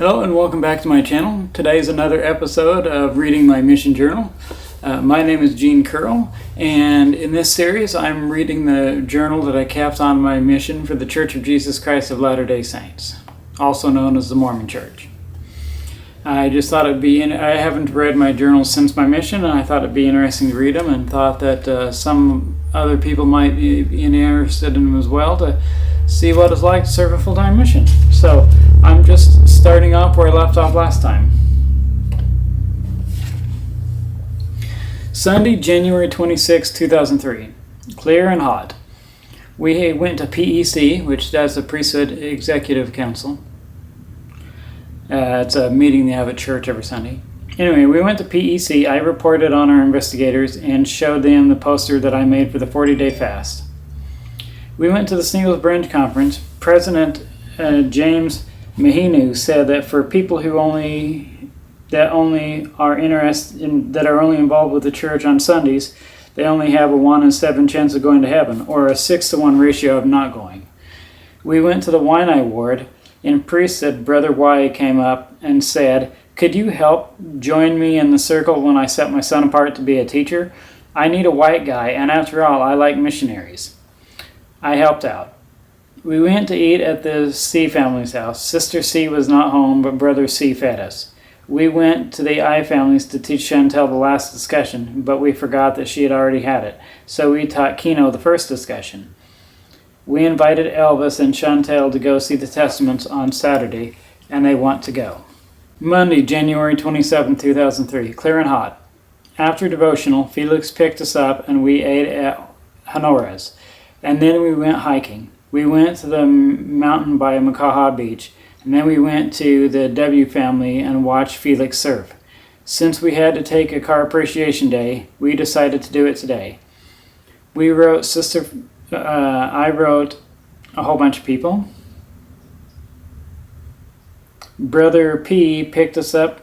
Hello and welcome back to my channel. Today is another episode of Reading My Mission Journal. My name is Gene Curl, and in this series I'm reading the journal that I kept on my mission for the Church of Jesus Christ of Latter-day Saints, also known as the Mormon Church. I just thought I haven't read my journals since my mission, and I thought it'd be interesting to read them, and thought that some other people might be interested in them as well, to see what it's like to serve a full-time mission. So I'm just starting off where I left off last time. Sunday, January 26, 2003. Clear and hot. We went to PEC, which does the Priesthood Executive Council. It's a meeting they have at church every Sunday. Anyway, we went to PEC. I reported on our investigators and showed them the poster that I made for the 40-day fast. We went to the Singles Branch Conference. President James Mahinu said that for people who are only involved with the church on Sundays, they only have a 1 in 7 chance of going to heaven, or a 6-to-1 ratio of not going. We went to the Waianae ward, and priesthood Brother Y came up and said, "Could you help join me in the circle when I set my son apart to be a teacher? I need a white guy, and after all, I like missionaries." I helped out. We went to eat at the C family's house. Sister C was not home, but Brother C fed us. We went to the I families to teach Chantel the last discussion, but we forgot that she had already had it, so we taught Keno the first discussion. We invited Elvis and Chantel to go see the Testaments on Saturday, and they want to go. Monday, January 27, 2003. Clear and hot. After devotional, Felix picked us up and we ate at Honora's, and then we went hiking. We went to the mountain by Makaha Beach, and then we went to the W family and watched Felix surf. Since we had to take a car appreciation day, we decided to do it today. I wrote a whole bunch of people. Brother P picked up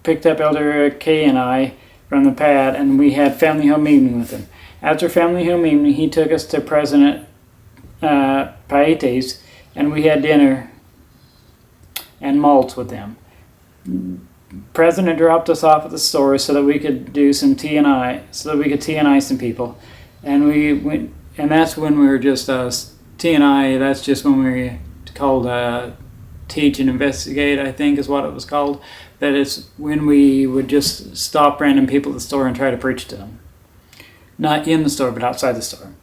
Elder K and I from the pad, and we had family home evening with him. After family home evening, he took us to President Paetes, and we had dinner and malts with them. President dropped us off at the store so that we could do some tea and I some people, and we went, and that's when we were just T and I. That's just when we were called teach and investigate, I think is what it was called. That is when we would just stop random people at the store and try to preach to them. Not in the store, but outside the store.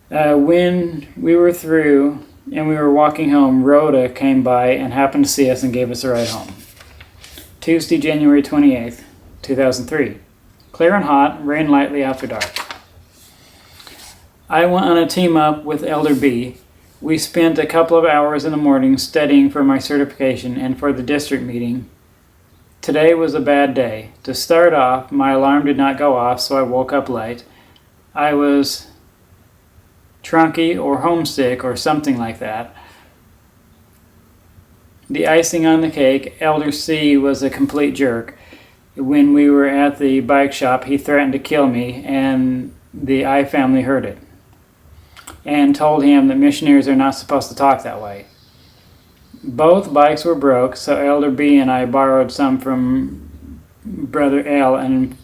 When we were through and we were walking home, Rhoda came by and happened to see us and gave us a ride home. Tuesday, January 28th, 2003. Clear and hot, rain lightly after dark. I went on a team up with Elder B. We spent a couple of hours in the morning studying for my certification and for the district meeting. Today was a bad day. To start off, my alarm did not go off, so I woke up late. I was trunky or homesick or something like that. The icing on the cake, Elder C was a complete jerk. When we were at the bike shop, he threatened to kill me, and the I family heard it and told him that missionaries are not supposed to talk that way. Both bikes were broke, so Elder B and I borrowed some from Brother L and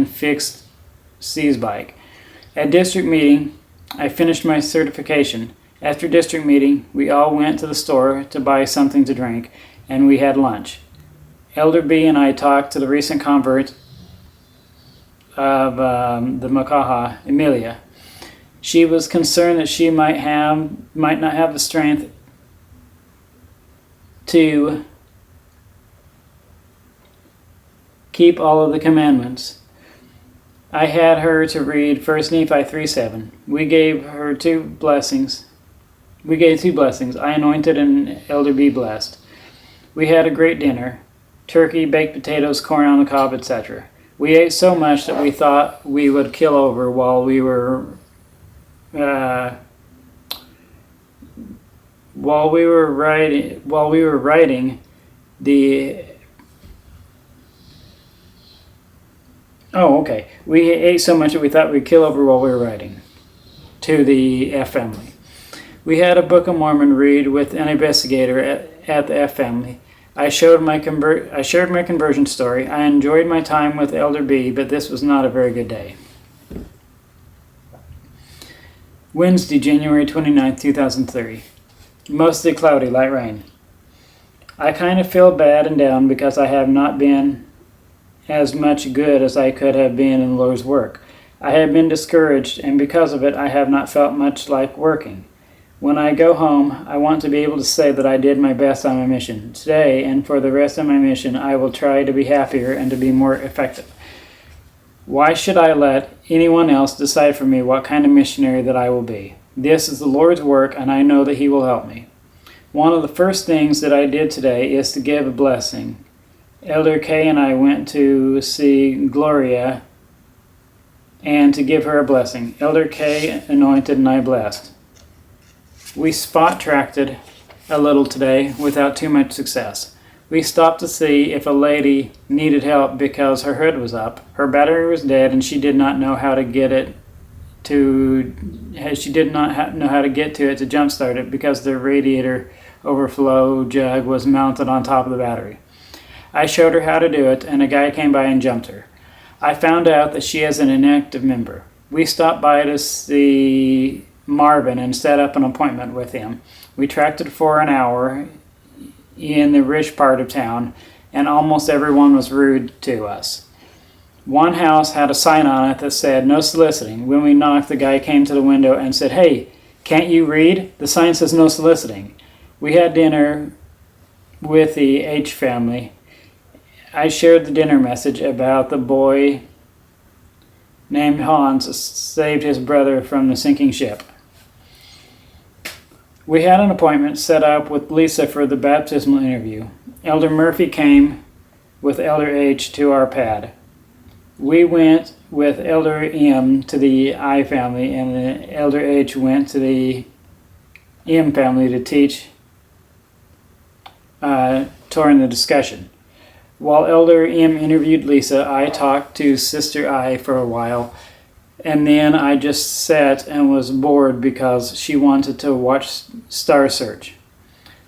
fixed C's bike. At district meeting, I finished my certification. After district meeting, we all went to the store to buy something to drink, and we had lunch. Elder B and I talked to the recent convert of the Makaha, Emilia. She was concerned that she might not have the strength to keep all of the commandments. I had her to read 1 Nephi 3:7. We gave two blessings. I anointed and Elder B blessed. We had a great dinner. Turkey, baked potatoes, corn on the cob, etc. We ate so much that we thought we would kill over while we were writing the. Oh, okay. We ate so much that we thought we'd kill over while we were writing to the F family. We had a Book of Mormon read with an investigator at the F family. I shared my conversion story. I enjoyed my time with Elder B, but this was not a very good day. Wednesday, January 29th, 2003. Mostly cloudy, light rain. I kind of feel bad and down because I have not been as much good as I could have been in the Lord's work. I have been discouraged, and because of it, I have not felt much like working. When I go home, I want to be able to say that I did my best on my mission. Today, and for the rest of my mission, I will try to be happier and to be more effective. Why should I let anyone else decide for me what kind of missionary that I will be? This is the Lord's work, and I know that He will help me. One of the first things that I did today is to give a blessing. Elder Kay and I went to see Gloria and to give her a blessing. Elder Kay anointed and I blessed. We spot-tracked a little today without too much success. We stopped to see if a lady needed help because her hood was up, her battery was dead, and she did not know how to get it to. She did not know how to get to it to jumpstart it because the radiator overflow jug was mounted on top of the battery. I showed her how to do it, and a guy came by and jumped her. I found out that she is an inactive member. We stopped by to see Marvin and set up an appointment with him. We tracked it for an hour in the rich part of town, and almost everyone was rude to us. One house had a sign on it that said, "No soliciting." When we knocked, the guy came to the window and said, "Hey, can't you read? The sign says no soliciting." We had dinner with the H family. I shared the dinner message about the boy named Hans saved his brother from the sinking ship. We had an appointment set up with Lisa for the baptismal interview. Elder Murphy came with Elder H to our pad. We went with Elder M to the I family, and Elder H went to the M family to teach during the discussion. While Elder M interviewed Lisa, I talked to Sister I for a while, and then I just sat and was bored because she wanted to watch Star Search.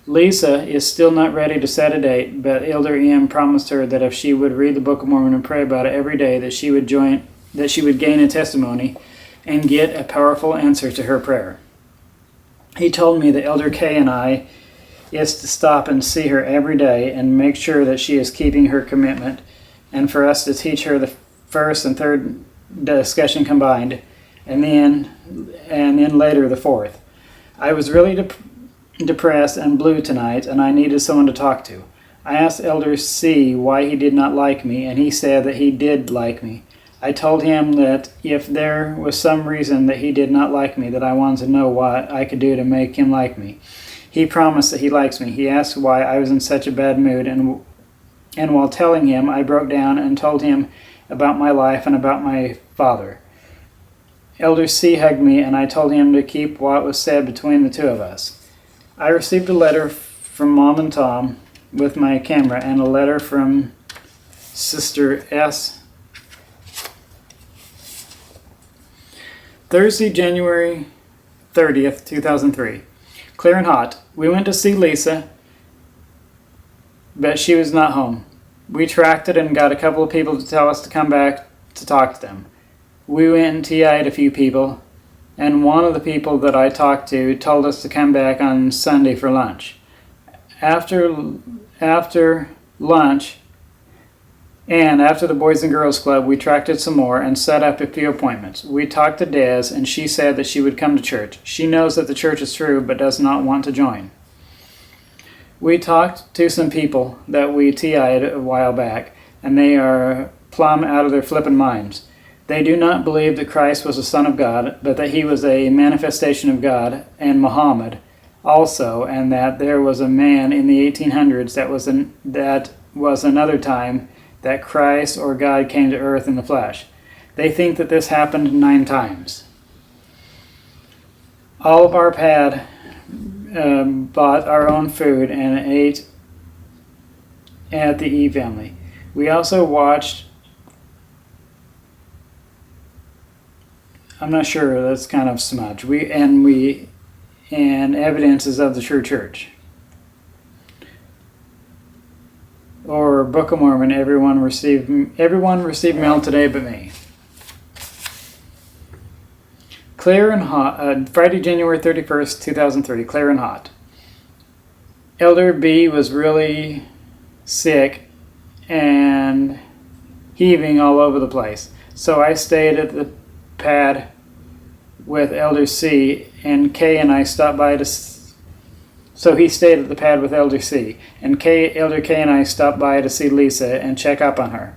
Lisa is still not ready to set a date, but Elder M promised her that if she would read the Book of Mormon and pray about it every day, that she would gain a testimony and get a powerful answer to her prayer. He told me that Elder Kay and I is to stop and see her every day and make sure that she is keeping her commitment, and for us to teach her the first and third discussion combined, and then later the fourth. I was really depressed and blue tonight, and I needed someone to talk to. I asked Elder C why he did not like me, and he said that he did like me. I told him that if there was some reason that he did not like me, that I wanted to know what I could do to make him like me. He promised that he likes me. He asked why I was in such a bad mood, and while telling him, I broke down and told him about my life and about my father. Elder C hugged me, and I told him to keep what was said between the two of us. I received a letter from Mom and Tom with my camera, and a letter from Sister S. Thursday, January 30th, 2003. Clear and hot. We went to see Lisa, but she was not home. We tracked it and got a couple of people to tell us to come back to talk to them. We went and TI'd a few people, and one of the people that I talked to told us to come back on Sunday for lunch. After lunch, and after the Boys and Girls Club, we tracked it some more and set up a few appointments. We talked to Des, and she said that she would come to church. She knows that the church is true, but does not want to join. We talked to some people that we TI'd a while back, and they are plumb out of their flippin' minds. They do not believe that Christ was the Son of God, but that he was a manifestation of God, and Muhammad also, and that there was a man in the 1800s that was another time that Christ or God came to earth in the flesh. They think that this happened 9 times. All of our pad bought our own food and ate at the E family. We also watched, I'm not sure, that's kind of smudge. We and evidences of the true church. Or Book of Mormon, everyone received mail today but me. Clear and hot, Friday, January 31st, 2003, clear and hot. Elder B was really sick and heaving all over the place. So I stayed at the pad with Elder C, and Kay and I stopped by to... So he stayed at the pad with Elder C, and Elder K and I stopped by to see Lisa and check up on her.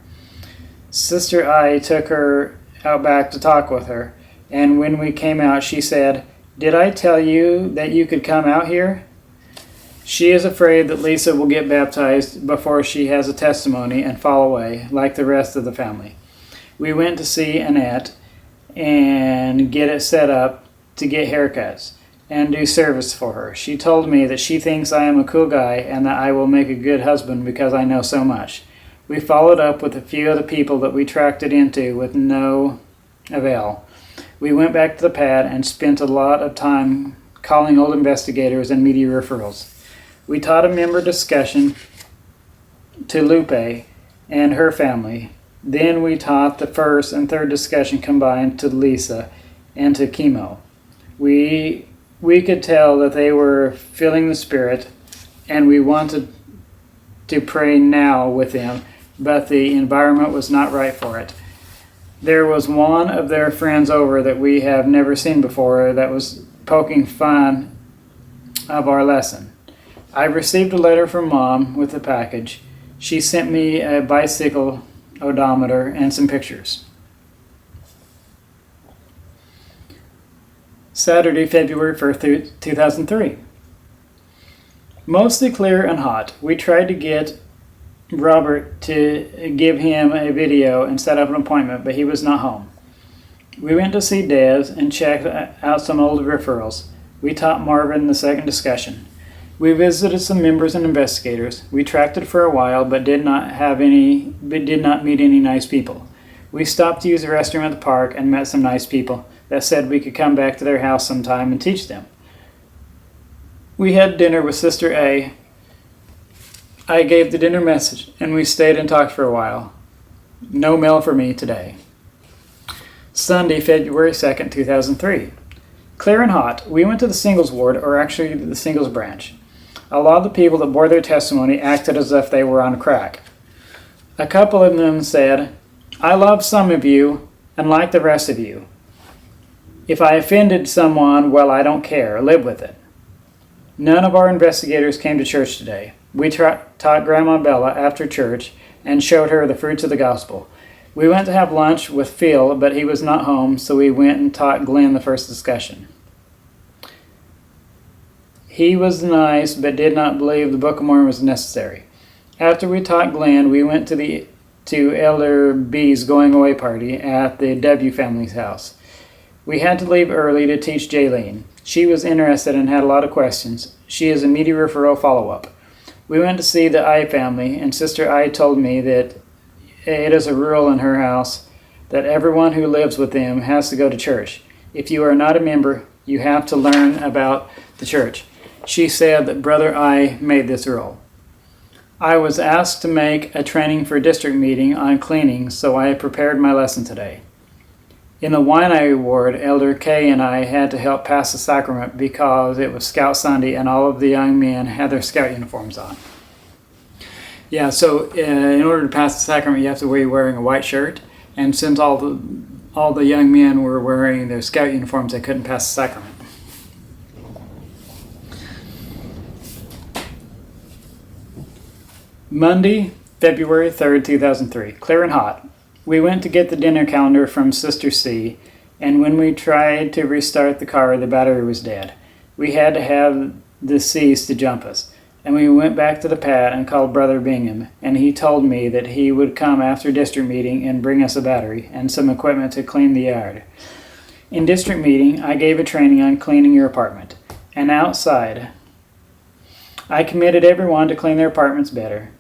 Sister I took her out back to talk with her, and when we came out, she said, "Did I tell you that you could come out here?" She is afraid that Lisa will get baptized before she has a testimony and fall away, like the rest of the family. We went to see Annette and get it set up to get haircuts and do service for her. She told me that she thinks I am a cool guy and that I will make a good husband because I know so much. We followed up with a few of the people that we tracked it into with no avail. We went back to the pad and spent a lot of time calling old investigators and media referrals. We taught a member discussion to Lupe and her family. Then we taught the first and third discussion combined to Lisa and to Chemo. We could tell that they were feeling the Spirit, and we wanted to pray now with them, but the environment was not right for it. There was one of their friends over that we have never seen before that was poking fun of our lesson. I received a letter from Mom with the package. She sent me a bicycle odometer and some pictures. Saturday, February 1st, 2003. Mostly clear and hot. We tried to get Robert to give him a video and set up an appointment, but he was not home. We went to see Des and checked out some old referrals. We taught Marvin the second discussion. We visited some members and investigators. We tracked it for a while, but did not meet any nice people. We stopped to use the restroom at the park and met some nice people that said we could come back to their house sometime and teach them. We had dinner with Sister A. I gave the dinner message, and we stayed and talked for a while. No mail for me today. Sunday, February 2nd, 2003. Clear and hot. We went to the singles ward, or actually the singles branch. A lot of the people that bore their testimony acted as if they were on crack. A couple of them said, "I love some of you and like the rest of you. If I offended someone, well, I don't care. Live with it." None of our investigators came to church today. We taught Grandma Bella after church and showed her the fruits of the gospel. We went to have lunch with Phil, but he was not home, so we went and taught Glenn the first discussion. He was nice, but did not believe the Book of Mormon was necessary. After we taught Glenn, we went to Elder B's going away party at the W family's house. We had to leave early to teach Jaylene. She was interested and had a lot of questions. She is a media referral follow-up. We went to see the I family, and Sister I told me that it is a rule in her house that everyone who lives with them has to go to church. If you are not a member, you have to learn about the church. She said that Brother I made this rule. I was asked to make a training for a district meeting on cleaning, so I prepared my lesson today. In the Wine Ward, Elder K and I had to help pass the sacrament because it was Scout Sunday and all of the young men had their Scout uniforms on. Yeah, so in order to pass the sacrament, you have to be wearing a white shirt, and since all the young men were wearing their Scout uniforms, they couldn't pass the sacrament. Monday, February 3rd, 2003. Clear and hot. We went to get the dinner calendar from Sister C, and when we tried to restart the car, the battery was dead. We had to have the C's to jump us, and we went back to the pad and called Brother Bingham, and he told me that he would come after district meeting and bring us a battery and some equipment to clean the yard. In district meeting, I gave a training on cleaning your apartment, and outside, I committed everyone to clean their apartments better.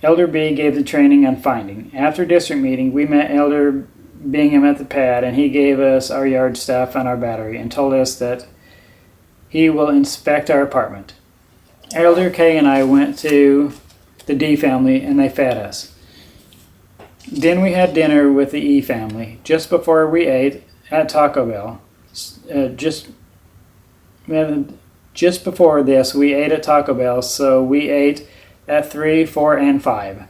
Elder B gave the training on finding. After district meeting, we met Elder Bingham at the pad, and he gave us our yard stuff and our battery and told us that He will inspect our apartment. Elder K and I went to the D family and they fed us. Then we had dinner with the E family. Just before we ate at Taco Bell, just before this, we ate at Taco Bell, so we ate at 3, 4, and 5.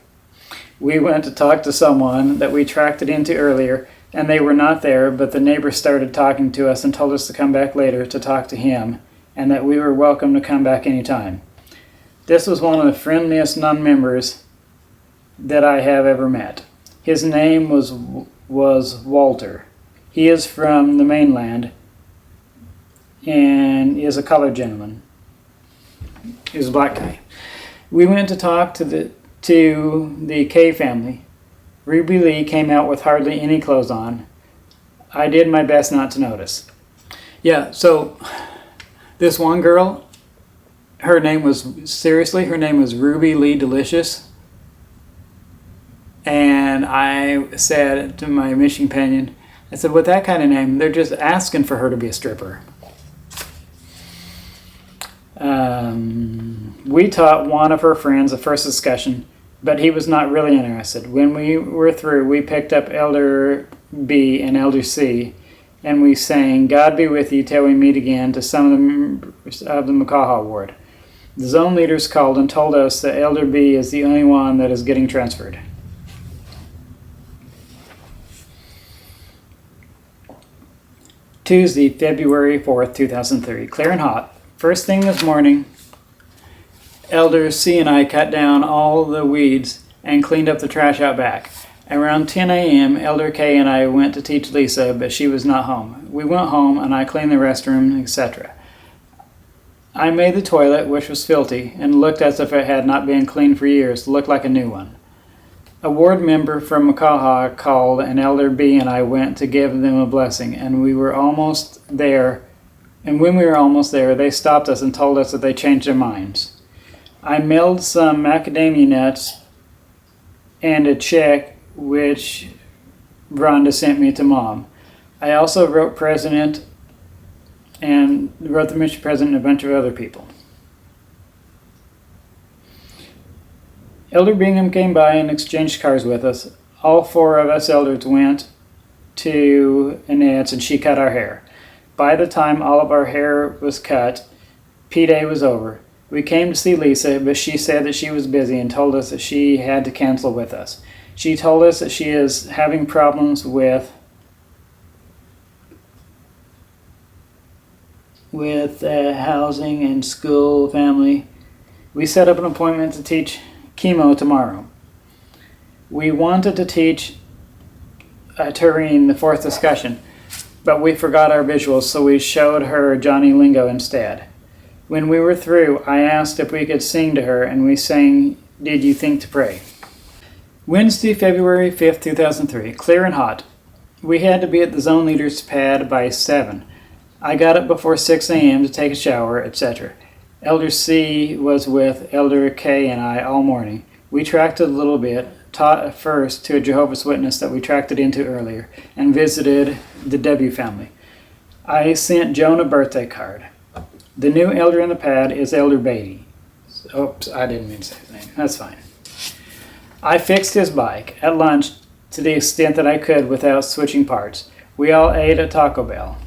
We went to talk to someone that we tracked it into earlier, and they were not there, but the neighbor started talking to us and told us to come back later to talk to him, and that we were welcome to come back anytime. This was one of the friendliest non-members that I have ever met. His name was Walter. He is from the mainland and is a colored gentleman. He was a black guy. We went to talk to the K family. Ruby Lee came out with hardly any clothes on. I did my best not to notice. Yeah, so this one girl, her name was Ruby Lee Delicious. And I said to my mission companion, I said, with that kind of name, they're just asking for her to be a stripper. We taught one of her friends the first discussion, but he was not really interested. When we were through, we picked up Elder B and Elder C, and we sang God Be With You Till We Meet Again to some of the members of the Makaha Ward. The zone leaders called and told us that Elder B is the only one that is getting transferred. Tuesday, February 4th, 2003. Clear and hot. First thing this morning, Elder C and I cut down all the weeds and cleaned up the trash out back. Around 10 a.m., Elder K and I went to teach Lisa, but she was not home. We went home and I cleaned the restroom, etc. I made the toilet, which was filthy, and looked as if it had not been cleaned for years, looked like a new one. A ward member from Makaha called, and Elder B and I went to give them a blessing, and we were almost there. And when we were almost there, they stopped us and told us that they changed their minds. I mailed some macadamia nuts and a check which Rhonda sent me to Mom. I also wrote the mission president and a bunch of other people. Elder Bingham came by and exchanged cards with us. All 4 of us elders went to Annette's and she cut our hair. By the time all of our hair was cut, P-Day was over. We came to see Lisa, but she said that she was busy and told us that she had to cancel with us. She told us that she is having problems with housing and school, family. We set up an appointment to teach chemo tomorrow. We wanted to teach Tareen the 4th discussion, but we forgot our visuals, so we showed her Johnny Lingo instead. When we were through, I asked if we could sing to her, and we sang Did You Think to Pray? Wednesday, February 5th, 2003. Clear and hot. We had to be at the zone leader's pad by 7. I got up before 6 a.m. to take a shower, etc. Elder C was with Elder K and I all morning. We tracked it a little bit, taught first to a Jehovah's Witness that we tracked it into earlier, and visited the W family. I sent Joan a birthday card. The new elder in the pad is Elder Beatty. Oops, I didn't mean to say his name. That's fine. I fixed his bike at lunch to the extent that I could without switching parts. We all ate at Taco Bell.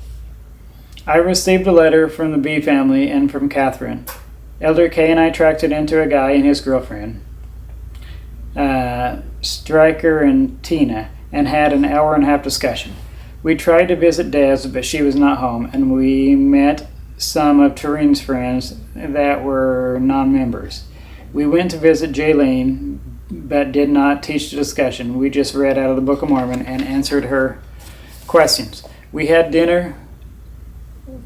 I received a letter from the B family and from Catherine. Elder K and I tracked it into a guy and his girlfriend, Stryker and Tina, and had an hour-and-a-half discussion. We tried to visit Des, but she was not home, and we met some of Tareen's friends that were non-members. We went to visit Jaylene, but did not teach the discussion. We just read out of the Book of Mormon and answered her questions. We had dinner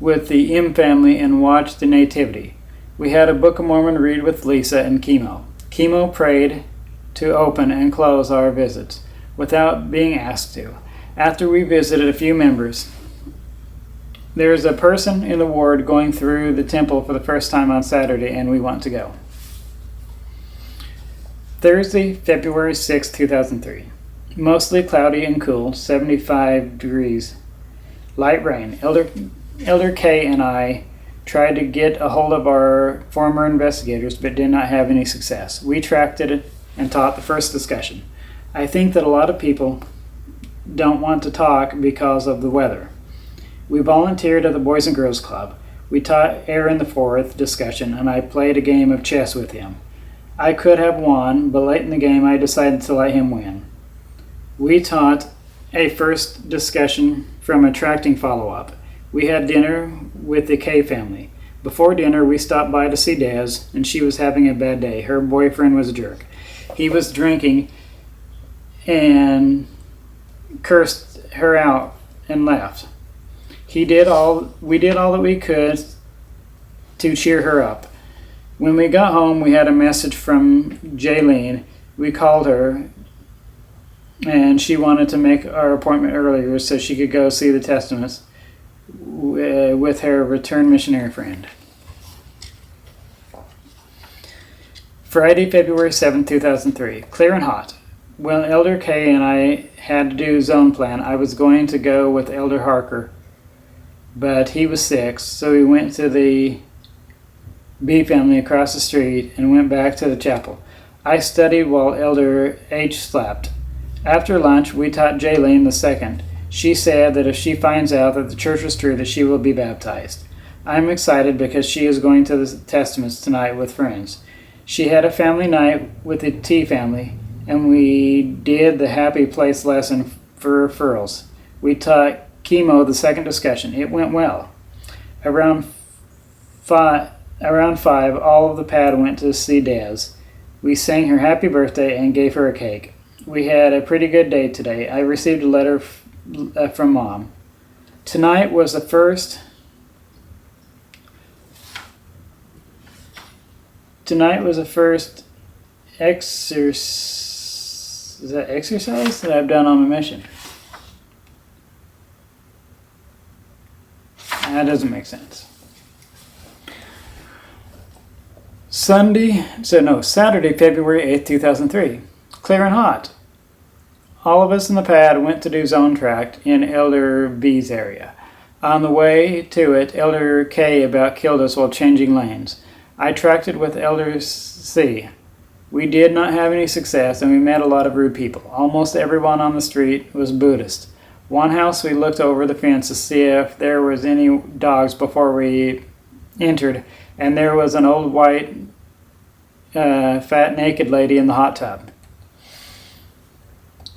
with the M family and watched the Nativity. We had a Book of Mormon read with Lisa and Chemo. Chemo prayed to open and close our visits without being asked to. After we visited a few members, there is a person in the ward going through the temple for the first time on Saturday, and we want to go. Thursday, February 6, 2003. Mostly cloudy and cool, 75 degrees. Light rain. Elder K and I tried to get a hold of our former investigators, but did not have any success. We tracked it and taught the first discussion. I think that a lot of people don't want to talk because of the weather. We volunteered at the Boys and Girls Club. We taught Aaron the fourth discussion, and I played a game of chess with him. I could have won, but late in the game I decided to let him win. We taught a first discussion from attracting follow-up. We had dinner with the K family. Before dinner, we stopped by to see Des, and she was having a bad day. Her boyfriend was a jerk. He was drinking and cursed her out and left. We did all that we could to cheer her up. When we got home, we had a message from Jaylene. We called her, and she wanted to make our appointment earlier so she could go see the testaments with her returned missionary friend. Friday, February 7, 2003. Clear and hot. When Elder K and I had to do zone plan, I was going to go with Elder Harker, but he was sick, so we went to the B family across the street and went back to the chapel. I studied while Elder H slept. After lunch, we taught Jaylene the second. She said that if she finds out that the church was true, that she will be baptized. I'm excited because she is going to the testaments tonight with friends. She had a family night with the T family, and we did the happy place lesson for referrals. We taught chemo the second discussion. It went well. Around 5, all of the pad went to see Des. We sang her happy birthday and gave her a cake. We had a pretty good day today. I received a letter from Mom. Tonight was the first exercise that I've done on my mission. That doesn't make sense. Saturday, February 8th, 2003. Clear and hot. All of us in the pad went to do zone tract in Elder B's area. On the way to it, Elder K about killed us while changing lanes. I tracked it with Elder C. We did not have any success, and we met a lot of rude people. Almost everyone on the street was Buddhist. One house we looked over the fence to see if there was any dogs before we entered, and there was an old white, fat, naked lady in the hot tub.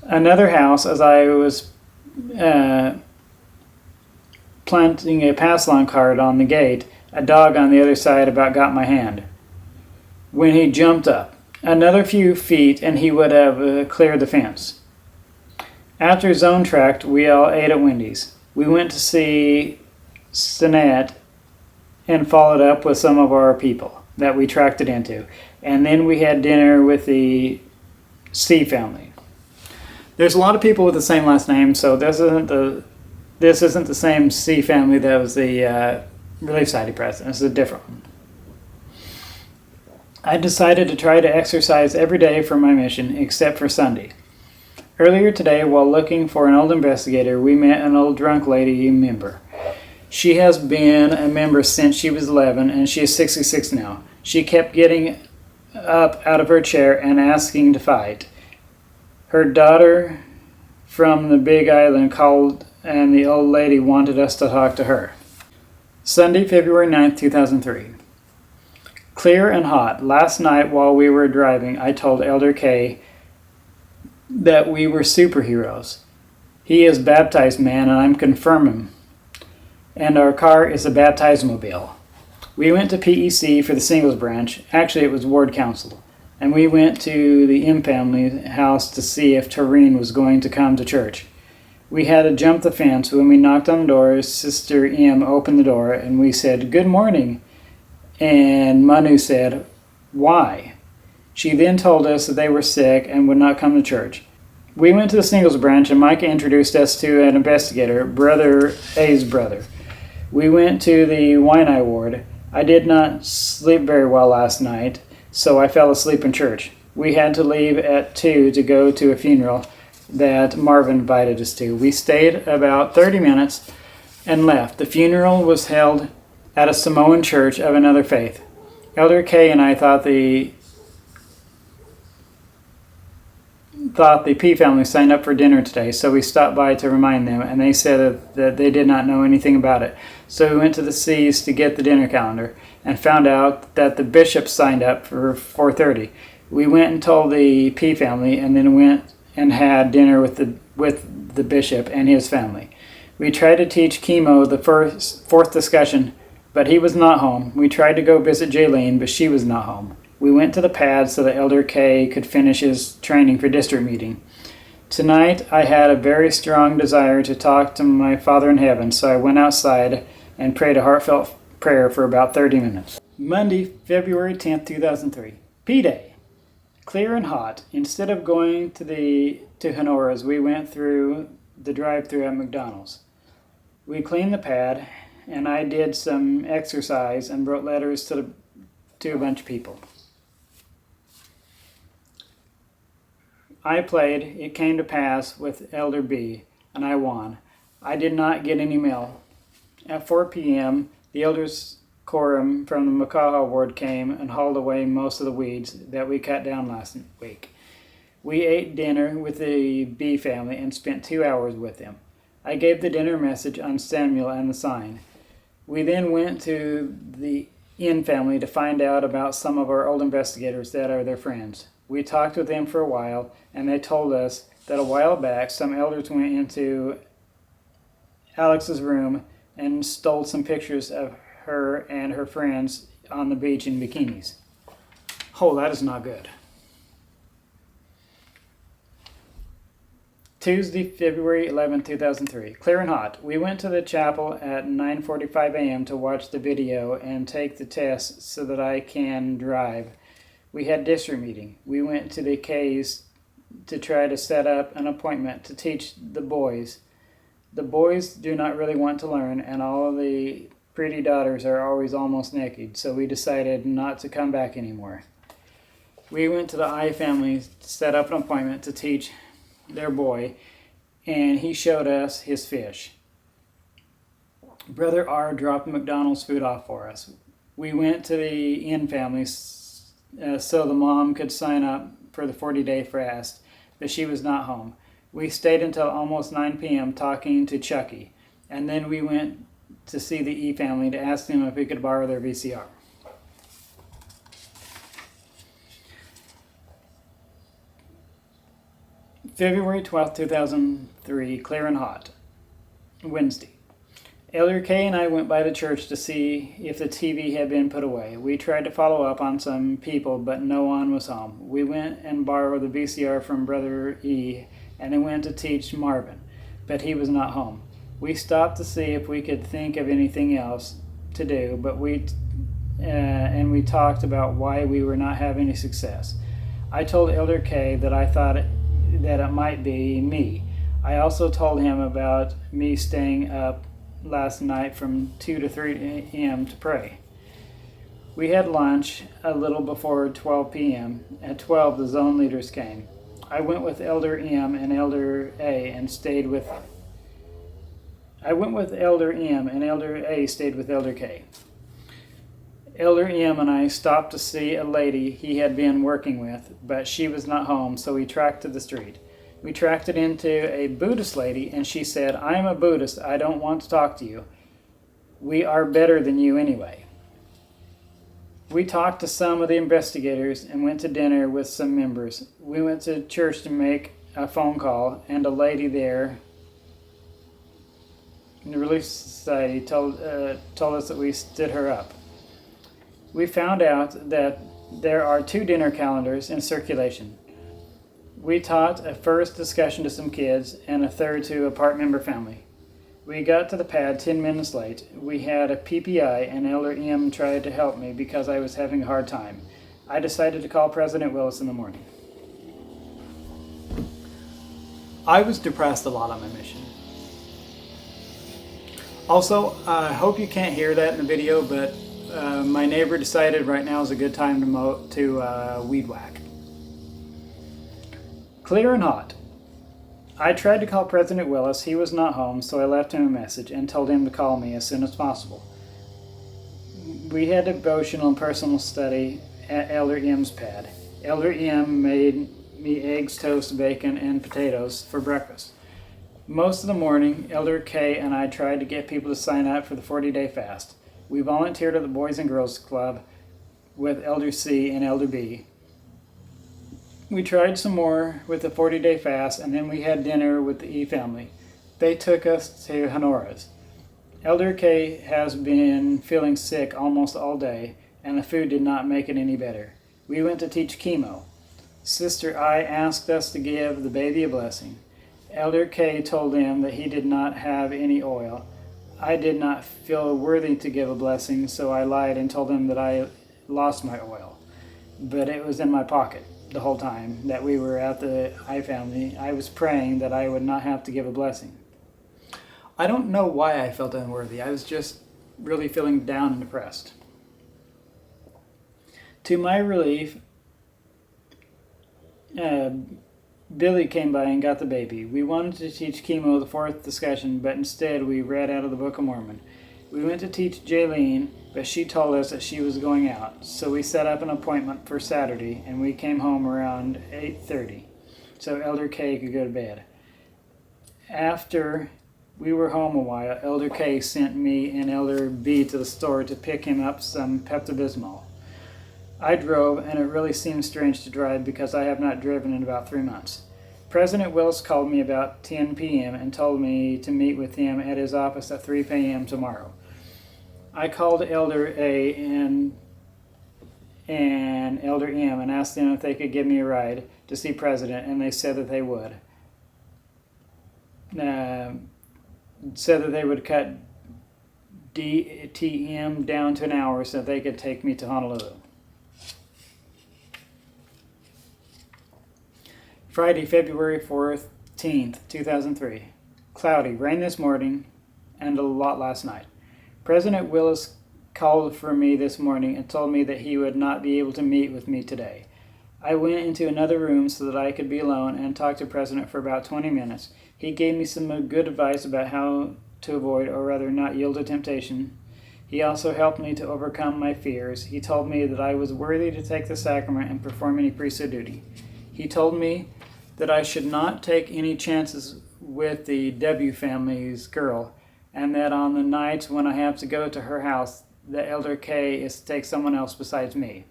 Another house, as I was planting a pass-along card on the gate, a dog on the other side about got my hand. When he jumped up, another few feet and he would have cleared the fence. After zone tract, we all ate at Wendy's. We went to see Sinet and followed up with some of our people that we tracked it into. And then we had dinner with the C family. There's a lot of people with the same last name, so this isn't the same C family that was the Relief Society president. This is a different one. I decided to try to exercise every day for my mission, except for Sunday. Earlier today, while looking for an old investigator, we met an old drunk lady member. She has been a member since she was 11, and she is 66 now. She kept getting up out of her chair and asking to fight. Her daughter from the Big Island called, and the old lady wanted us to talk to her. Sunday, February 9th, 2003. Clear and hot. Last night while we were driving, I told Elder K that we were superheroes. He is baptized man, and I'm confirming. And our car is a baptized-mobile. We went to PEC for the singles branch. Actually, it was ward council. And we went to the M family house to see if Tareen was going to come to church. We had to jump the fence. When we knocked on the door, Sister M opened the door, and we said, "Good morning." And Manu said, "Why?" She then told us that they were sick and would not come to church. We went to the singles branch, and Micah introduced us to an investigator, Brother A's brother. We went to the Wine-Eye ward. I did not sleep very well last night, so I fell asleep in church. We had to leave at 2 to go to a funeral that Marvin invited us to. We stayed about 30 minutes and left. The funeral was held at a Samoan church of another faith. Elder K and I thought the P family signed up for dinner today, so we stopped by to remind them, and they said that they did not know anything about it. So we went to the C's to get the dinner calendar and found out that the bishop signed up for 4:30. We went and told the P family, and then went and had dinner with the bishop and his family. We tried to teach Chemo the fourth discussion, but he was not home. We tried to go visit Jaylene, but she was not home. We went to the pad so that Elder K could finish his training for district meeting. Tonight, I had a very strong desire to talk to my Father in heaven, so I went outside and prayed a heartfelt prayer for about 30 minutes. Monday, February 10th, 2003. P-Day. Clear and hot. Instead of going to Honora's, we went through the drive-thru at McDonald's. We cleaned the pad, and I did some exercise and wrote letters to a bunch of people. I played It Came to Pass with Elder B, and I won. I did not get any mail. At 4 p.m., the elders' quorum from the Makaha ward came and hauled away most of the weeds that we cut down last week. We ate dinner with the B family and spent 2 hours with them. I gave the dinner message on Samuel and the sign. We then went to the N family to find out about some of our old investigators that are their friends. We talked with them for a while, and they told us that a while back some elders went into Alex's room and stole some pictures of her and her friends on the beach in bikinis. Oh, that is not good. Tuesday, February 11, 2003. Clear and hot. We went to the chapel at 9:45 a.m. to watch the video and take the test so that I can drive. We had district meeting. We went to the K's to try to set up an appointment to teach the boys. The boys do not really want to learn, and all of the pretty daughters are always almost naked, so we decided not to come back anymore. We went to the I family to set up an appointment to teach their boy, and he showed us his fish. Brother R dropped McDonald's food off for us. We went to the N family so the mom could sign up for the 40-day fast, but she was not home. We stayed until almost 9 p.m. talking to Chucky, and then we went to see the E family to ask them if we could borrow their VCR. February 12th, 2003, clear and hot. Wednesday. Elder K and I went by the church to see if the TV had been put away. We tried to follow up on some people, but no one was home. We went and borrowed the VCR from Brother E, and then went to teach Marvin, but he was not home. We stopped to see if we could think of anything else to do, but we talked about why we were not having any success. I told Elder K that I thought that it might be me. I also told him about me staying up last night from 2 to 3 a.m. to pray. We had lunch a little before 12 p.m. At 12, the zone leaders came. I went with Elder M and Elder A and stayed with Elder M, and Elder A stayed with Elder K. Elder M and I stopped to see a lady he had been working with, but she was not home, so we tracked to the street. We tracked it into a Buddhist lady, and she said, "I am a Buddhist. I don't want to talk to you. We are better than you anyway." We talked to some of the investigators and went to dinner with some members. We went to church to make a phone call, and a lady there in the Relief Society told us that we stood her up. We found out that there are 2 dinner calendars in circulation. We taught a first discussion to some kids and a third to a part member family. We got to the pad 10 minutes late. We had a PPI, and Elder M tried to help me because I was having a hard time. I decided to call President Willis in the morning. I was depressed a lot on my mission. Also, I hope you can't hear that in the video, but my neighbor decided right now is a good time to weed whack. Clear and hot. I tried to call President Willis. He was not home, so I left him a message and told him to call me as soon as possible. We had devotional and personal study at Elder M's pad. Elder M made me eggs, toast, bacon, and potatoes for breakfast. Most of the morning, Elder K and I tried to get people to sign up for the 40-day fast. We volunteered at the Boys and Girls Club with Elder C and Elder B. We tried some more with the 40-day fast, and then we had dinner with the E family. They took us to Honora's. Elder K has been feeling sick almost all day, and the food did not make it any better. We went to teach chemo. Sister I asked us to give the baby a blessing. Elder K told him that he did not have any oil. I did not feel worthy to give a blessing, so I lied and told him that I lost my oil. But it was in my pocket the whole time that we were at the I family. I was praying that I would not have to give a blessing. I don't know why I felt unworthy. I was just really feeling down and depressed. To my relief, Billy came by and got the baby. We wanted to teach chemo the fourth discussion, but instead we read out of the Book of Mormon. We went to teach Jaylene, but she told us that she was going out, so we set up an appointment for Saturday, and we came home around 8:30, so Elder K could go to bed. After we were home a while, Elder K sent me and Elder B to the store to pick him up some Pepto-Bismol. I drove, and it really seemed strange to drive because I have not driven in about 3 months. President Willis called me about 10 p.m. and told me to meet with him at his office at 3 p.m. tomorrow. I called Elder A and Elder M and asked them if they could give me a ride to see President, and they said that they would. Said that they would cut DTM down to an hour so that they could take me to Honolulu. Friday, February 14th, 2003. Cloudy, rain this morning, and a lot last night. President Willis called for me this morning and told me that he would not be able to meet with me today. I went into another room so that I could be alone and talked to President for about 20 minutes. He gave me some good advice about how to avoid, or rather not yield to temptation. He also helped me to overcome my fears. He told me that I was worthy to take the sacrament and perform any priesthood duty. He told me that I should not take any chances with the W family's girl, and that on the nights when I have to go to her house, the Elder K is to take someone else besides me.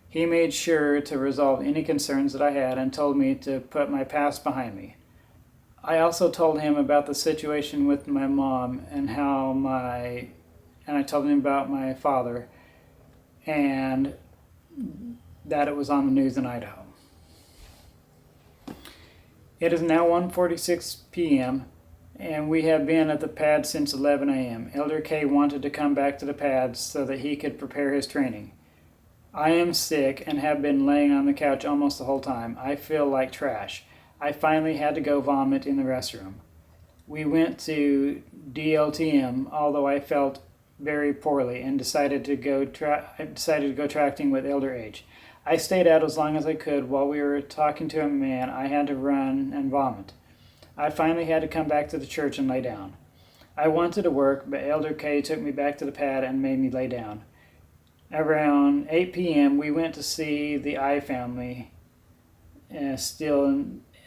He made sure to resolve any concerns that I had and told me to put my past behind me. I also told him about the situation with my mom and I told him about my father and that it was on the news in Idaho. It is now 1:46 p.m. and we have been at the pad since 11 a.m. Elder K wanted to come back to the pad so that he could prepare his training. I am sick and have been laying on the couch almost the whole time. I feel like trash. I finally had to go vomit in the restroom. We went to DLTM, although I felt very poorly, and decided to go tracting with Elder H. I stayed out as long as I could. While we were talking to a man, I had to run and vomit. I finally had to come back to the church and lay down. I wanted to work, but Elder K took me back to the pad and made me lay down. Around 8 p.m., we went to see the I family.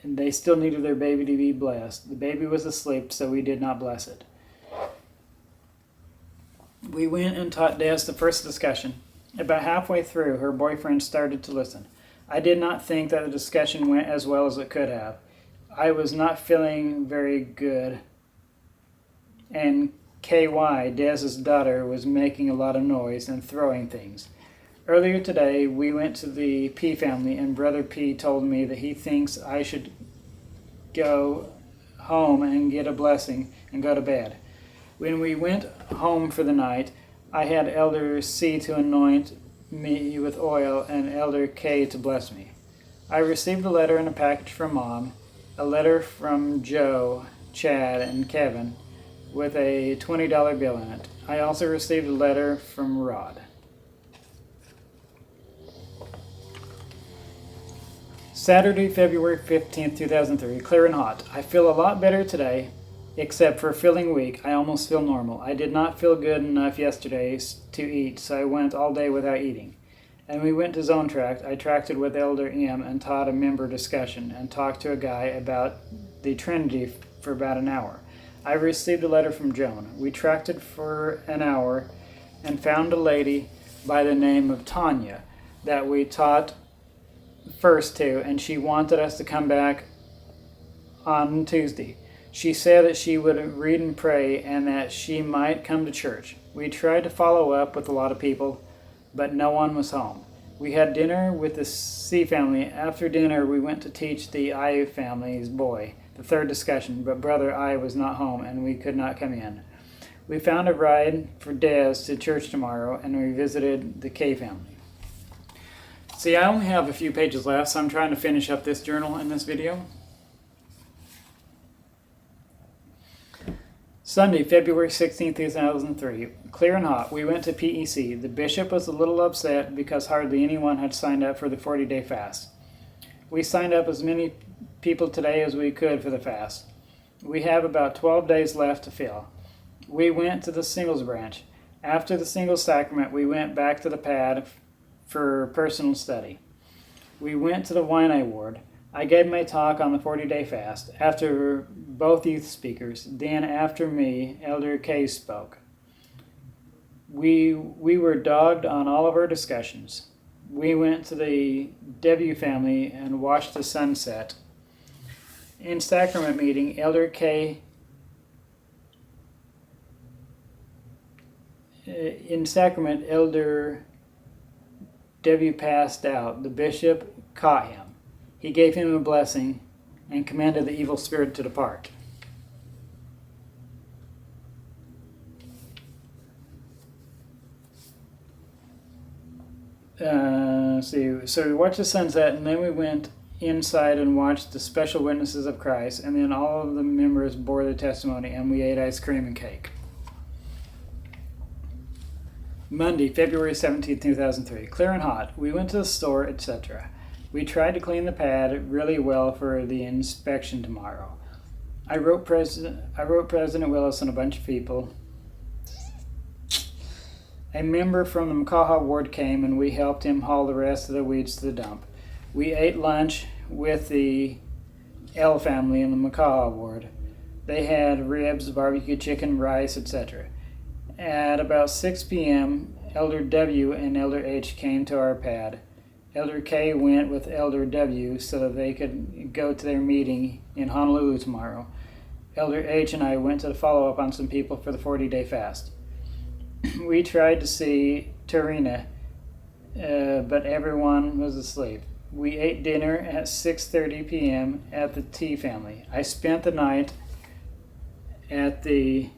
They still needed their baby to be blessed. The baby was asleep, so we did not bless it. We went and taught Des the first discussion. About halfway through, her boyfriend started to listen. I did not think that the discussion went as well as it could have. I was not feeling very good, and KY, Dez's daughter, was making a lot of noise and throwing things. Earlier today, we went to the P family, and Brother P told me that he thinks I should go home and get a blessing and go to bed. When we went home for the night, I had Elder C to anoint me with oil and Elder K to bless me. I received a letter and a package from Mom, a letter from Joe, Chad, and Kevin with a $20 bill in it. I also received a letter from Rod. Saturday, February 15th, 2003, clear and hot. I feel a lot better today. except for feeling weak. I almost feel normal. I did not feel good enough yesterday to eat, so I went all day without eating. And we went to Zone Tract. I tracted with Elder M and taught a member discussion and talked to a guy about the Trinity for about an hour. I received a letter from Joan. We tracted for an hour and found a lady by the name of Tanya that we taught first to, and she wanted us to come back on Tuesday. She said that she would read and pray and that she might come to church. We tried to follow up with a lot of people, but no one was home. We had dinner with the C family. After dinner, we went to teach the I family's boy the third discussion, but Brother I was not home and we could not come in. We found a ride for Des to church tomorrow, and we visited the K family. See, I only have a few pages left, so I'm trying to finish up this journal in this video. Sunday, February 16th, 2003. Clear and hot. We went to PEC. The bishop was a little upset because hardly anyone had signed up for the 40-day fast. We signed up as many people today as we could for the fast. We have about 12 days left to fill. We went to the singles branch. After the singles sacrament, we went back to the pad for personal study. We went to the Wine ward. I gave my talk on the 40-day fast after both youth speakers. Then after me, Elder K spoke. We were dogged on all of our discussions. We went to the W family and watched the sunset. In sacrament meeting, Elder K in sacrament, Elder W passed out. The bishop caught him. He gave him a blessing and commanded the evil spirit to depart. So we watched the sunset, and then we went inside and watched the special witnesses of Christ, and then all of the members bore their testimony, and we ate ice cream and cake. Monday, February 17th, 2003. Clear and hot. We went to the store, etc. We tried to clean the pad really well for the inspection tomorrow. I wrote President Willis and a bunch of people. A member from the Makaha ward came and we helped him haul the rest of the weeds to the dump. We ate lunch with the L family in the Makaha ward. They had ribs, barbecue chicken, rice, etc. At about 6 p.m., Elder W and Elder H came to our pad. Elder K went with Elder W so that they could go to their meeting in Honolulu tomorrow. Elder H and I went to follow up on some people for the 40-day fast. We tried to see Tarina, but everyone was asleep. We ate dinner at 6:30 p.m. at the T family. I spent the night at the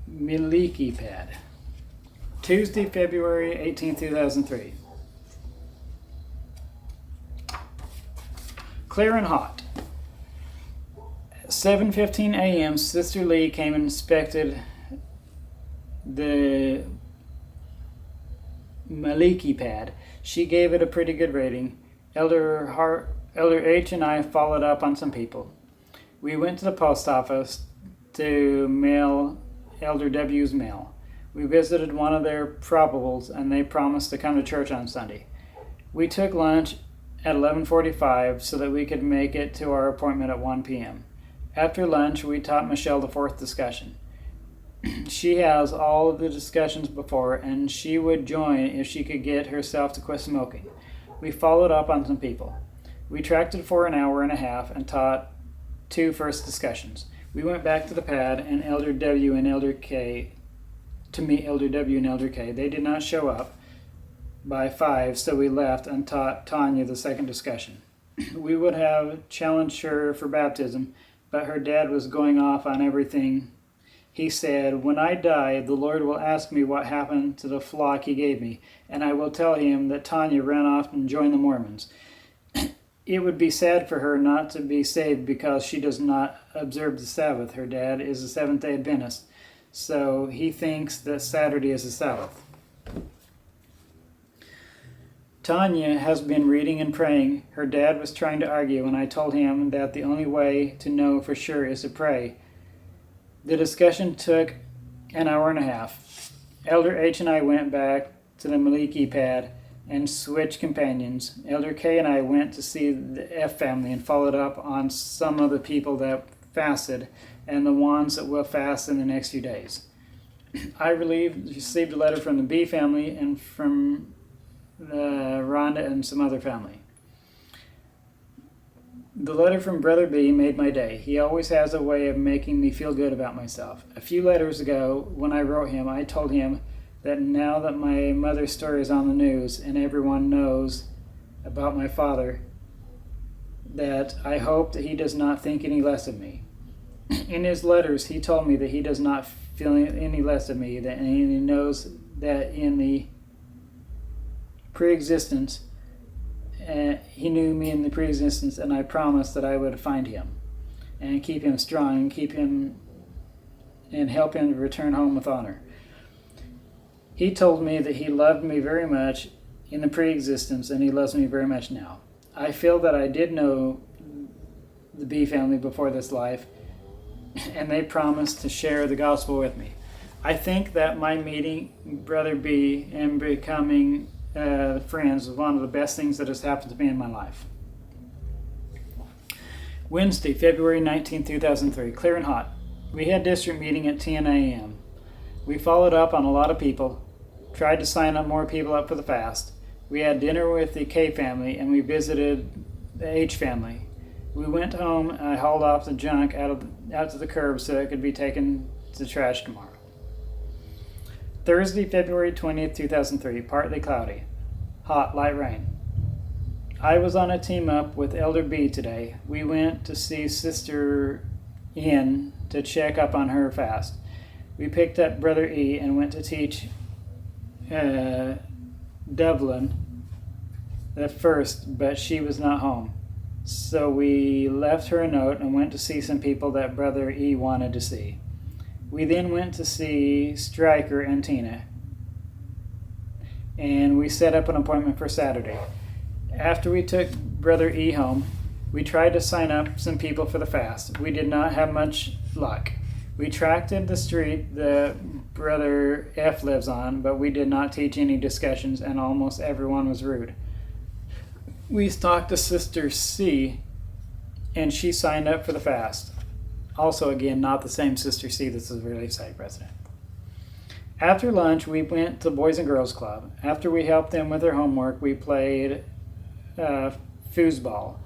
Miliki pad. Tuesday, February 18th, 2003. Clear and hot. At 7:15 a.m., Sister Lee came and inspected the Maliki pad. She gave it a pretty good rating. Elder H and I followed up on some people. We went to the post office to mail Elder W's mail. We visited one of their probables and they promised to come to church on Sunday. We took lunch at 11:45 so that we could make it to our appointment at 1 p.m. After lunch, we taught Michelle the fourth discussion. She has all of the discussions before, and she would join if she could get herself to quit smoking. We followed up on some people. We tracted for an hour and a half and taught 2 first discussions. We went back to the pad and Elder W and Elder K to meet Elder W and Elder K. They did not show up by 5, so we left and taught Tanya the second discussion. We would have challenged her for baptism, but her dad was going off on everything. He said, "When I die, the Lord will ask me what happened to the flock he gave me, and I will tell him that Tanya ran off and joined the Mormons. It would be sad for her not to be saved because she does not observe the Sabbath. Her dad is a Seventh-day Adventist, so he thinks that Saturday is the Sabbath." Tanya has been reading and praying. Her dad was trying to argue, and I told him that the only way to know for sure is to pray. The discussion took an hour and a half. Elder H and I went back to the Maliki pad and switched companions. Elder K and I went to see the F family and followed up on some of the people that fasted and the ones that will fast in the next few days. I received a letter from the B family and from Rhonda and some other family. The letter from Brother B made my day. He always has a way of making me feel good about myself. A few letters ago, when I wrote him, I told him that now that my mother's story is on the news and everyone knows about my father, that I hope that he does not think any less of me. In his letters, he told me that he does not feel any less of me, and he knows that in the pre-existence, he knew me in the pre-existence, and I promised that I would find him and keep him strong and keep him and help him to return home with honor. He told me that he loved me very much in the pre-existence, and he loves me very much now. I feel that I did know the B family before this life, and they promised to share the gospel with me. I think that my meeting Brother B and becoming friends was one of the best things that has happened to me in my life. Wednesday, February 19, 2003, clear and hot. We had district meeting at 10 a.m. We followed up on a lot of people, tried to sign up more people up for the fast. We had dinner with the K family, and we visited the H family. We went home, and I hauled off the junk out to the curb so it could be taken to the trash tomorrow. Thursday, February 20th, 2003, partly cloudy. Hot, light rain. I was on a team up with Elder B today. We went to see Sister N to check up on her fast. We picked up Brother E and went to teach Dublin at first, but she was not home. So we left her a note and went to see some people that Brother E wanted to see. We then went to see Stryker and Tina, and we set up an appointment for Saturday. After we took Brother E home, we tried to sign up some people for the fast. We did not have much luck. We tracked the street that Brother F lives on, but we did not teach any discussions, and almost everyone was rude. We talked to Sister C, and she signed up for the fast. Also, again, not the same Sister C that's the Relief Society president. After lunch, we went to Boys and Girls Club. After we helped them with their homework, we played foosball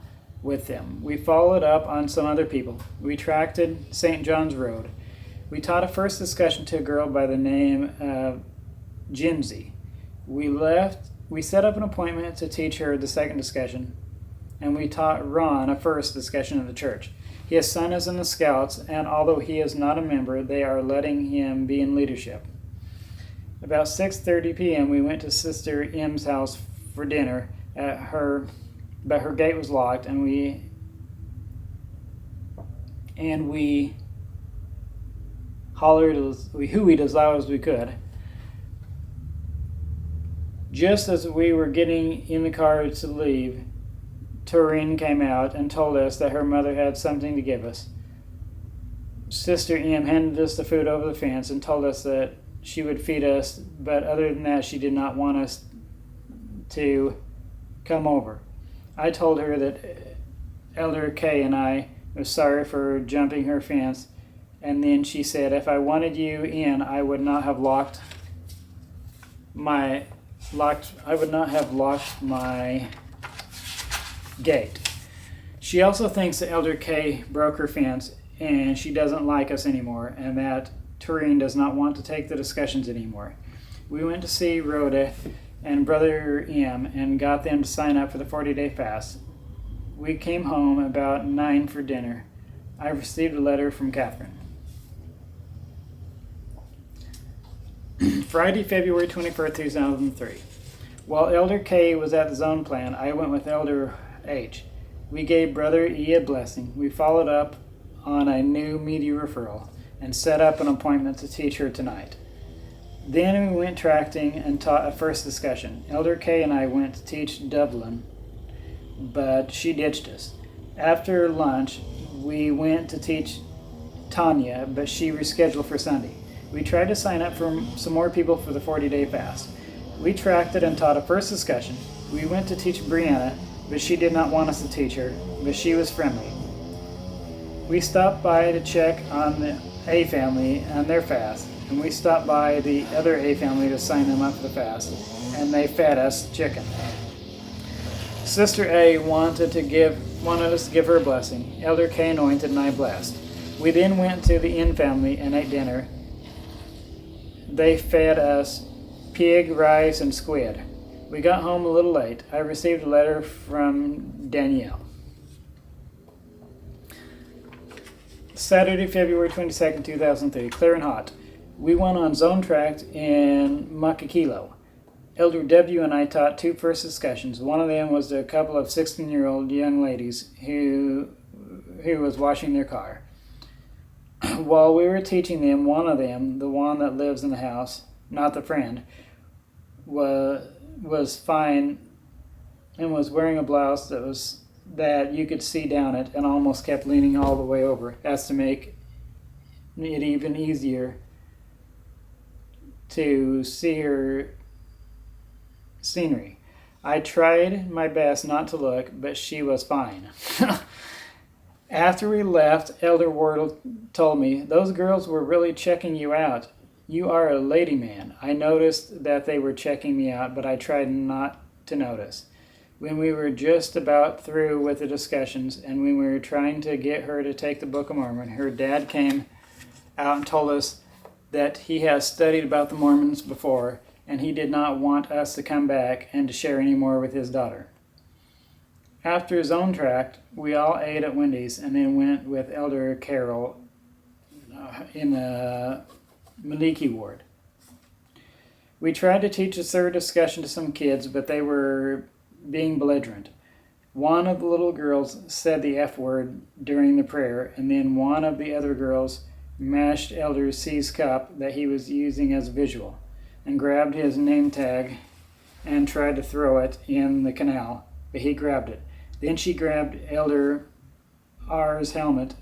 with them. We followed up on some other people. We tracked St. John's Road. We taught a first discussion to a girl by the name of Jinsey. We set up an appointment to teach her the second discussion, and we taught Ron a first discussion at the church. His son is in the Scouts, and although he is not a member, they are letting him be in leadership. About 6:30 p.m., we went to Sister M's house for dinner but her gate was locked, and we hollered, we hooeyed as loud as we could. Just as we were getting in the car to leave, Toreen came out and told us that her mother had something to give us. Sister M handed us the food over the fence and told us that she would feed us, but other than that, she did not want us to come over. I told her that Elder K and I were sorry for jumping her fence, and then she said, if I wanted you in, I would not have locked my gate. She also thinks that Elder K broke her fence and she doesn't like us anymore, and that Tureen does not want to take the discussions anymore. We went to see Rhoda and Brother M and got them to sign up for the 40-day fast. We came home about 9 for dinner. I received a letter from Catherine. Friday, February 21st, 2003. While Elder K was at the zone plan, I went with Elder H. We gave Brother E a blessing. We followed up on a new media referral and set up an appointment to teach her tonight. Then we went tracting and taught a first discussion. Elder Kay and I went to teach Dublin, but she ditched us. After lunch, we went to teach Tanya, but she rescheduled for Sunday. We tried to sign up for some more people for the 40-day fast. We tracted and taught a first discussion. We went to teach Brianna, but she did not want us to teach her, but she was friendly. We stopped by to check on the A family and their fast, and we stopped by the other A family to sign them up for the fast, and they fed us chicken. Sister A wanted us to give her a blessing. Elder K anointed and I blessed. We then went to the N family and ate dinner. They fed us pig, rice, and squid. We got home a little late. I received a letter from Danielle. Saturday, February 22nd, 2003, clear and hot. We went on zone tract in Makakilo. Elder W and I taught two first discussions. One of them was a couple of 16-year-old young ladies who was washing their car. While we were teaching them, one of them, the one that lives in the house, not the friend, was fine and was wearing a blouse that you could see down it and almost kept leaning all the way over, as to make it even easier to see her scenery. I tried my best not to look, but she was fine. After we left, Elder Wardle told me, "Those girls were really checking you out. You are a lady man." I noticed that they were checking me out, but I tried not to notice. When we were just about through with the discussions, and when we were trying to get her to take the Book of Mormon, her dad came out and told us that he has studied about the Mormons before, and he did not want us to come back and to share any more with his daughter. After his own tract, we all ate at Wendy's and then went with Elder Carroll in the Maliki ward. We tried to teach a third discussion to some kids, but they were being belligerent. One of the little girls said the F word during the prayer, and then one of the other girls mashed Elder C's cup that he was using as a visual and grabbed his name tag and tried to throw it in the canal, but he grabbed it. Then she grabbed Elder R's helmet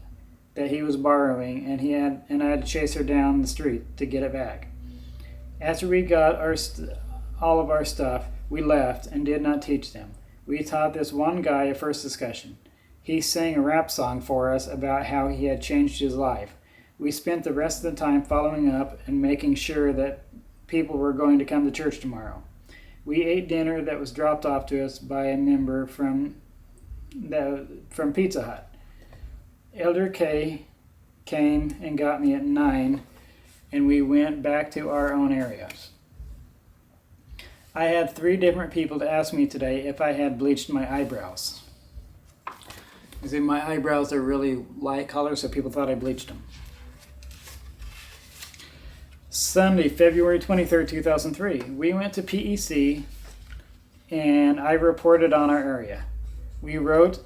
that he was borrowing, and I had to chase her down the street to get it back. After we got all of our stuff, we left and did not teach them. We taught this one guy a first discussion. He sang a rap song for us about how he had changed his life. We spent the rest of the time following up and making sure that people were going to come to church tomorrow. We ate dinner that was dropped off to us by a member from Pizza Hut. Elder K came and got me at 9, and we went back to our own areas. I had 3 different people to ask me today if I had bleached my eyebrows. You see, my eyebrows are really light color, so people thought I bleached them. Sunday, February 23rd, 2003. We went to PEC, and I reported on our area. We wrote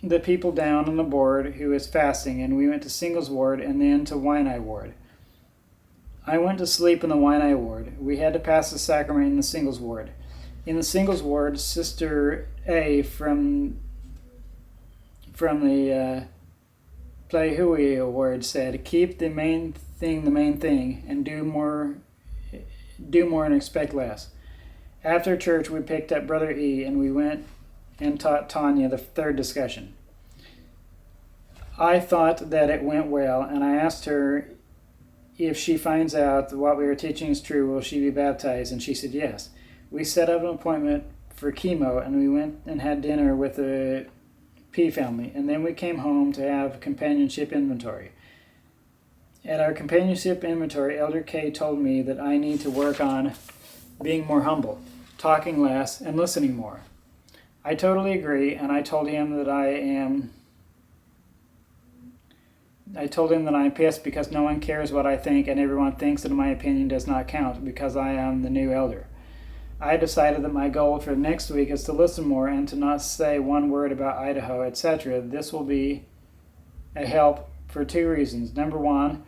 the people down on the board who was fasting, and we went to Singles Ward and then to Waianae Ward. I went to sleep in the Waianae Ward. We had to pass the sacrament in the Singles Ward. In the Singles Ward, Sister A from the Plehui Award said, "Keep the main thing, and do more and expect less." After church, we picked up Brother E, and we went and taught Tanya the third discussion. I thought that it went well, and I asked her if she finds out that what we were teaching is true, will she be baptized? And she said yes. We set up an appointment for chemo, and we went and had dinner with the P family, and then we came home to have companionship inventory. At our companionship inventory, Elder K told me that I need to work on being more humble, talking less, and listening more. I totally agree, and I told him that I'm pissed because no one cares what I think, and everyone thinks that my opinion does not count because I am the new elder. I decided that my goal for next week is to listen more and to not say one word about Idaho, etc. This will be a help for 2 reasons. Number one,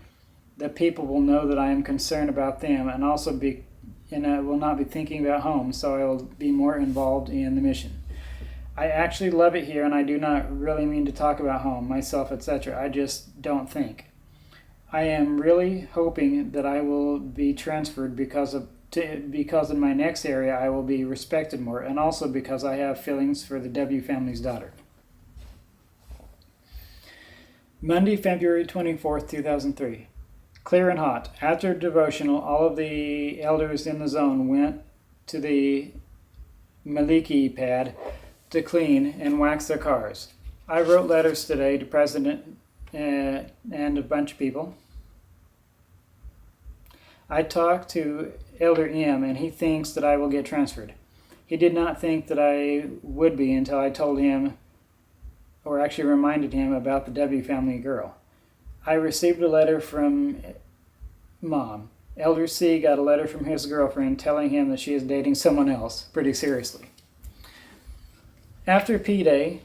that people will know that I am concerned about them and I will not be thinking about home, so I will be more involved in the mission. I actually love it here, and I do not really mean to talk about home, myself, etc. I just don't think. I am really hoping that I will be transferred because in my next area I will be respected more, and also because I have feelings for the W family's daughter. Monday, February 24th, 2003. Clear and hot. After devotional, all of the elders in the zone went to the Maliki pad to clean and wax their cars. I wrote letters today to President and a bunch of people. I talked to Elder M, and he thinks that I will get transferred. He did not think that I would be until I told him, or actually reminded him about the W family girl. I received a letter from Mom. Elder C got a letter from his girlfriend telling him that she is dating someone else, pretty seriously. After P-Day,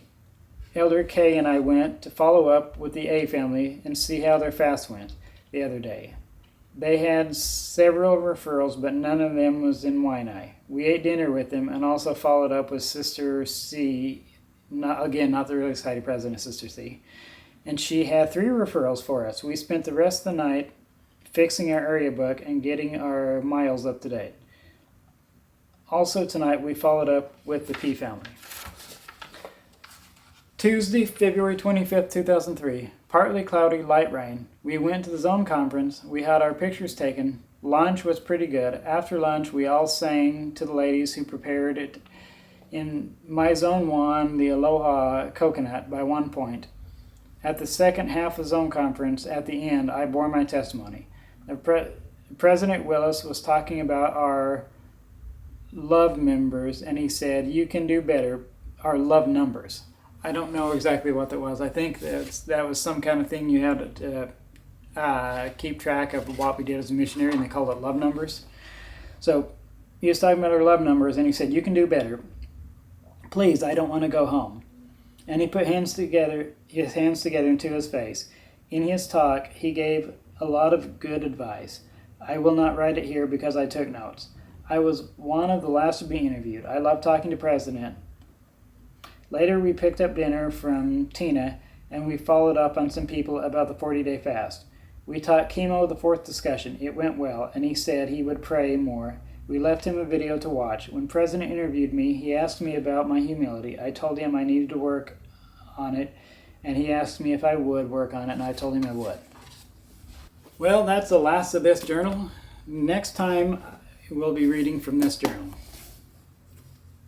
Elder K and I went to follow up with the A family and see how their fast went the other day. They had several referrals, but none of them was in Waianae. We ate dinner with them and also followed up with Sister C, not the really excited president, Sister C. And she had 3 referrals for us. We spent the rest of the night fixing our area book and getting our miles up to date. Also tonight, we followed up with the P family. Tuesday, February 25th, 2003. Partly cloudy, light rain. We went to the zone conference. We had our pictures taken. Lunch was pretty good. After lunch, we all sang to the ladies who prepared it. In my zone won the Aloha Coconut by 1 point. At the second half of zone conference, at the end, I bore my testimony. President Willis was talking about our love members, and he said, "You can do better." Our love numbers. I don't know exactly what that was. I think that was some kind of thing you had to keep track of what we did as a missionary, and they called it love numbers. So he was talking about our love numbers, and he said, "You can do better. Please, I don't want to go home." And he put his hands together into his face. In his talk, he gave a lot of good advice. I will not write it here because I took notes. I was one of the last to be interviewed. I love talking to President. Later, we picked up dinner from Tina, and we followed up on some people about the 40-day fast. We taught Chemo the 4th discussion. It went well, and he said he would pray more. We left him a video to watch. When President interviewed me, he asked me about my humility. I told him I needed to work on it, and he asked me if I would work on it, and I told him I would. Well, that's the last of this journal. Next time, we'll be reading from this journal.